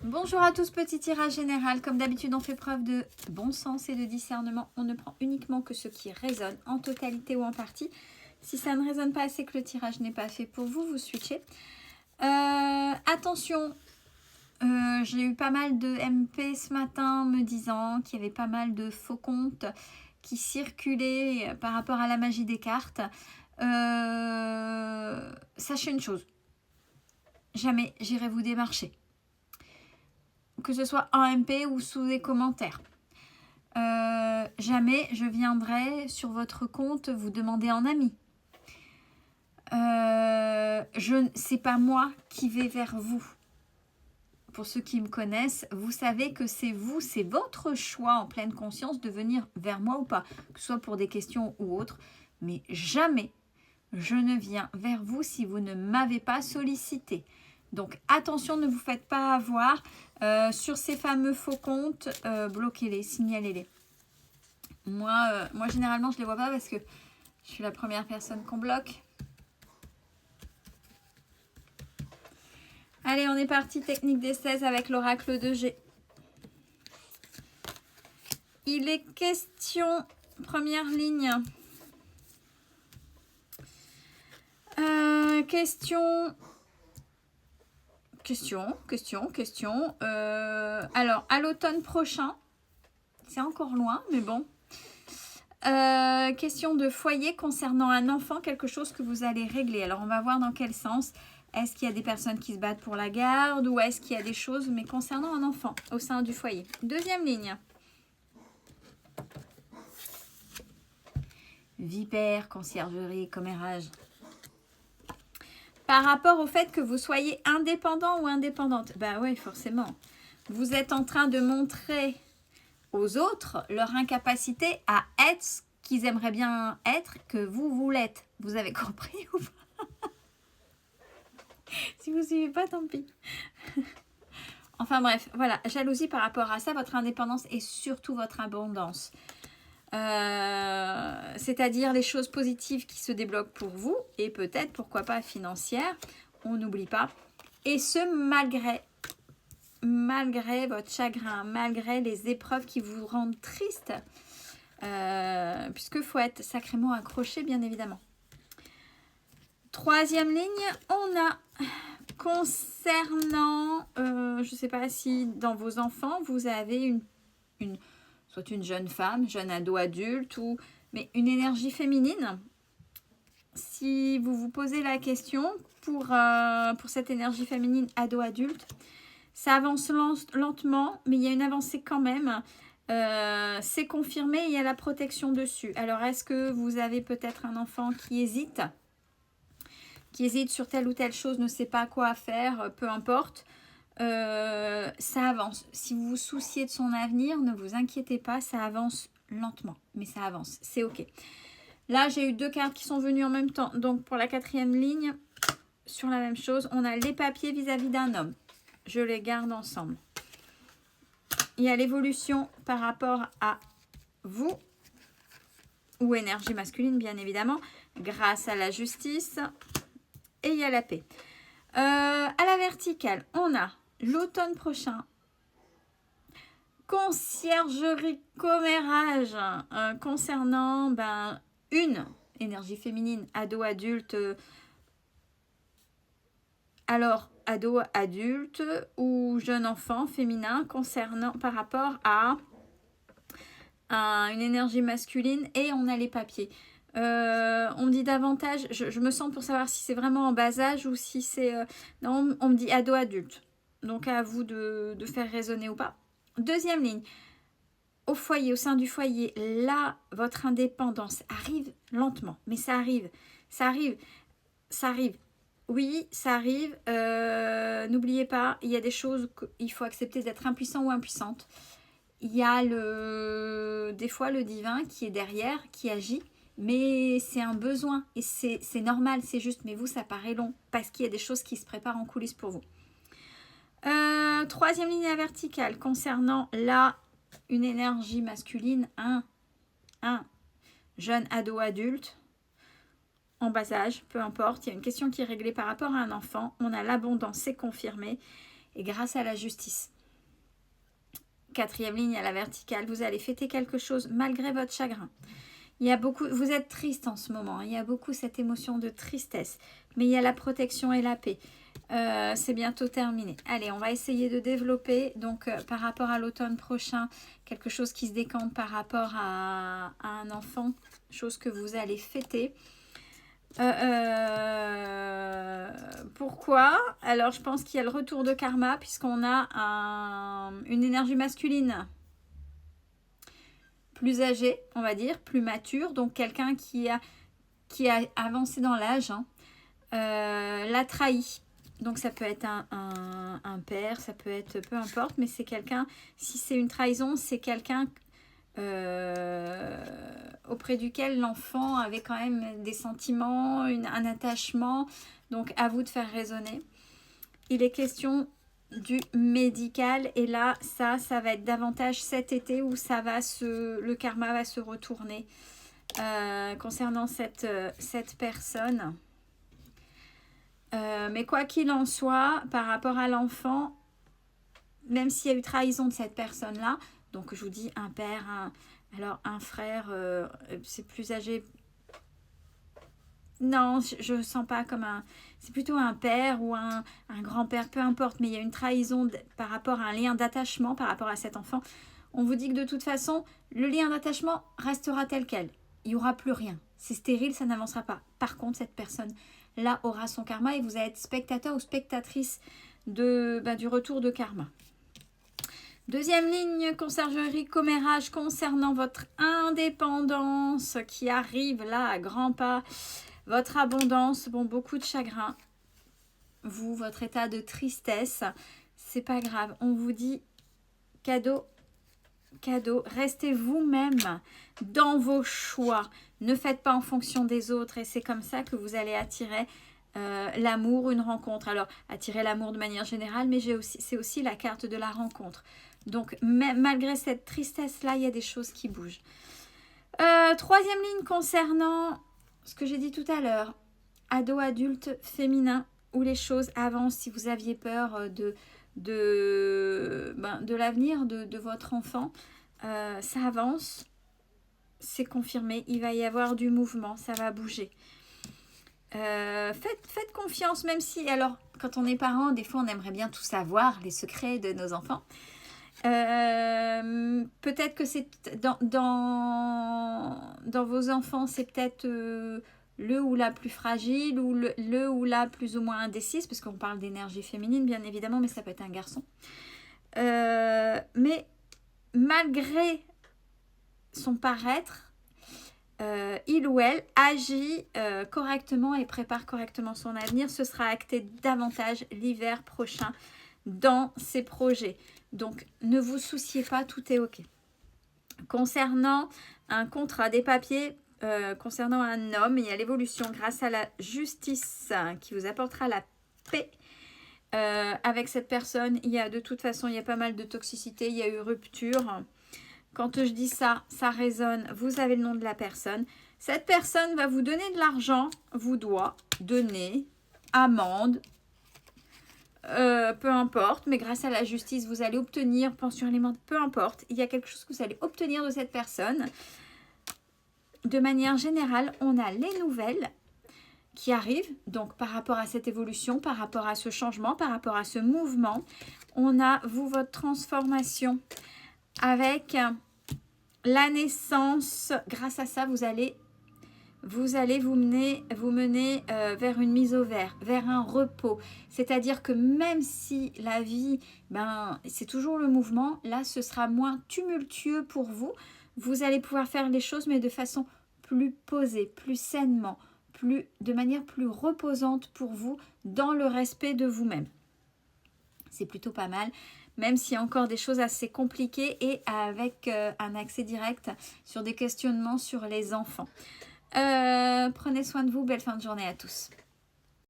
Bonjour à tous, petit tirage général. Comme d'habitude, on fait preuve de bon sens et de discernement. On ne prend uniquement que ce qui résonne en totalité ou en partie. Si ça ne résonne pas assez, que le tirage n'est pas fait pour vous, vous switchez. Attention, j'ai eu pas mal de MP ce matin me disant qu'il y avait pas mal de faux comptes qui circulaient par rapport à la magie des cartes. Sachez une chose, jamais j'irai vous démarcher. Que ce soit en MP ou sous des commentaires. Jamais je viendrai sur votre compte vous demander en ami. C'est pas moi qui vais vers vous. Pour ceux qui me connaissent, vous savez que c'est vous, c'est votre choix en pleine conscience de venir vers moi ou pas, que ce soit pour des questions ou autres. Mais jamais je ne viens vers vous si vous ne m'avez pas sollicité. Donc attention, ne vous faites pas avoir sur ces fameux faux comptes, bloquez-les, signalez-les. Moi, généralement, je ne les vois pas parce que je suis la première personne qu'on bloque. Allez, on est parti, technique des 16 avec l'oracle de G. Il est question, première ligne. Question. Alors, à l'automne prochain, c'est encore loin, mais bon. Question de foyer concernant un enfant, quelque chose que vous allez régler. Alors, on va voir dans quel sens. Est-ce qu'il y a des personnes qui se battent pour la garde ou est-ce qu'il y a des choses, mais concernant un enfant au sein du foyer. Deuxième ligne. Vipère, conciergerie, commérage. Par rapport au fait que vous soyez indépendant ou indépendante. Bah oui, forcément. Vous êtes en train de montrer aux autres leur incapacité à être ce qu'ils aimeraient bien être que vous l'êtes. Vous avez compris ou pas? Si vous ne suivez pas, tant pis. Enfin bref, voilà. Jalousie par rapport à ça, votre indépendance et surtout votre abondance. C'est-à-dire les choses positives qui se débloquent pour vous et peut-être, pourquoi pas, financières, on n'oublie pas. Et ce, malgré votre chagrin, malgré les épreuves qui vous rendent triste, puisque faut être sacrément accroché, bien évidemment. Troisième ligne, on a concernant, je ne sais pas si dans vos enfants, vous avez soit une jeune femme, jeune ado, adulte, mais une énergie féminine. Si vous vous posez la question pour cette énergie féminine ado-adulte, ça avance lentement, mais il y a une avancée quand même. C'est confirmé, il y a la protection dessus. Alors, est-ce que vous avez peut-être un enfant qui hésite sur telle ou telle chose, ne sait pas quoi faire, peu importe. Ça avance. Si vous vous souciez de son avenir, ne vous inquiétez pas, ça avance lentement, mais ça avance, c'est ok. Là, j'ai eu deux cartes qui sont venues en même temps. Donc, pour la quatrième ligne, sur la même chose, on a les papiers vis-à-vis d'un homme. Je les garde ensemble. Il y a l'évolution par rapport à vous, ou énergie masculine, bien évidemment, grâce à la justice. Et il y a la paix. À la verticale, on a l'automne prochain, conciergerie, commérage, concernant une énergie féminine, ado-adulte, alors ado-adulte ou jeune enfant féminin, concernant par rapport à une énergie masculine, et on a les papiers. On me dit davantage, je me sens pour savoir si c'est vraiment en bas âge ou si c'est... non, on me dit ado-adulte. Donc à vous de faire raisonner ou pas. Deuxième ligne. Au foyer, au sein du foyer, là, votre indépendance arrive lentement. Mais ça arrive. Oui, ça arrive. N'oubliez pas, il y a des choses qu'il faut accepter d'être impuissant ou impuissante. Il y a des fois le divin qui est derrière, qui agit. Mais c'est un besoin et c'est normal, c'est juste. Mais vous, ça paraît long parce qu'il y a des choses qui se préparent en coulisses pour vous. Troisième ligne à verticale concernant une énergie masculine, un jeune ado-adulte en bas âge, peu importe. Il y a une question qui est réglée par rapport à un enfant. On a l'abondance, c'est confirmé. et grâce à la justice. 4e ligne à la verticale, vous allez fêter quelque chose malgré votre chagrin. Il y a beaucoup, vous êtes triste en ce moment, il y a beaucoup cette émotion de tristesse, mais il y a la protection et la paix. C'est bientôt terminé. Allez, on va essayer de développer, donc par rapport à l'automne prochain, quelque chose qui se décante par rapport à un enfant, chose que vous allez fêter. Pourquoi? Alors, je pense qu'il y a le retour de karma, puisqu'on a une énergie masculine plus âgé, on va dire, plus mature, donc quelqu'un qui a avancé dans l'âge, hein, l'a trahi. Donc ça peut être un père, ça peut être peu importe, mais c'est quelqu'un, si c'est une trahison, c'est quelqu'un auprès duquel l'enfant avait quand même des sentiments, un attachement, donc à vous de faire raisonner. Il est question du médical et là ça va être davantage cet été où le karma va se retourner concernant cette personne, mais quoi qu'il en soit, par rapport à l'enfant, même s'il y a eu trahison de cette personne là, donc je vous dis un père, un frère, c'est plus âgé. Non, je ne sens pas comme c'est plutôt un père ou un grand-père, peu importe, mais il y a une trahison par rapport à un lien d'attachement par rapport à cet enfant. On vous dit que de toute façon, le lien d'attachement restera tel quel. Il n'y aura plus rien. C'est stérile, ça n'avancera pas. Par contre, cette personne-là aura son karma et vous allez être spectateur ou spectatrice du retour de karma. 2e ligne, conciergerie, commérage concernant votre indépendance qui arrive là à grands pas. Votre abondance, bon, beaucoup de chagrin. Vous, votre état de tristesse, c'est pas grave. On vous dit cadeau, cadeau. Restez vous-même dans vos choix. Ne faites pas en fonction des autres et c'est comme ça que vous allez attirer l'amour, une rencontre. Alors, attirer l'amour de manière générale, mais c'est aussi la carte de la rencontre. Donc, malgré cette tristesse-là, il y a des choses qui bougent. 3e ligne concernant ce que j'ai dit tout à l'heure, ado, adulte, féminin, où les choses avancent. Si vous aviez peur de l'avenir de votre enfant, ça avance, c'est confirmé, il va y avoir du mouvement, ça va bouger. Faites confiance, même si, alors, quand on est parent, des fois on aimerait bien tout savoir, les secrets de nos enfants. Peut-être que c'est dans vos enfants, c'est peut-être le ou la plus fragile ou le ou la plus ou moins indécise, parce qu'on parle d'énergie féminine bien évidemment, mais ça peut être un garçon. Mais malgré son paraître, il ou elle agit correctement et prépare correctement son avenir. Ce sera acté davantage l'hiver prochain dans ses projets. Donc, ne vous souciez pas, tout est OK. Concernant un contrat, des papiers, concernant un homme, il y a l'évolution grâce à la justice qui vous apportera la paix. Avec cette personne, de toute façon, il y a pas mal de toxicité, il y a eu rupture. Quand je dis ça, ça résonne, vous avez le nom de la personne. Cette personne va vous donner de l'argent, vous doit donner, amende, peu importe, mais grâce à la justice, vous allez obtenir pension alimentaire, peu importe, il y a quelque chose que vous allez obtenir de cette personne. De manière générale, on a les nouvelles qui arrivent, donc par rapport à cette évolution, par rapport à ce changement, par rapport à ce mouvement, on a, vous, votre transformation avec la naissance. Grâce à ça, vous allez vous mener vers une mise au vert, vers un repos. C'est-à-dire que même si la vie, c'est toujours le mouvement, là, ce sera moins tumultueux pour vous. Vous allez pouvoir faire les choses, mais de façon plus posée, plus sainement, de manière plus reposante pour vous, dans le respect de vous-même. C'est plutôt pas mal, même s'il y a encore des choses assez compliquées et avec un accès direct sur des questionnements sur les enfants. Prenez soin de vous, belle fin de journée à tous.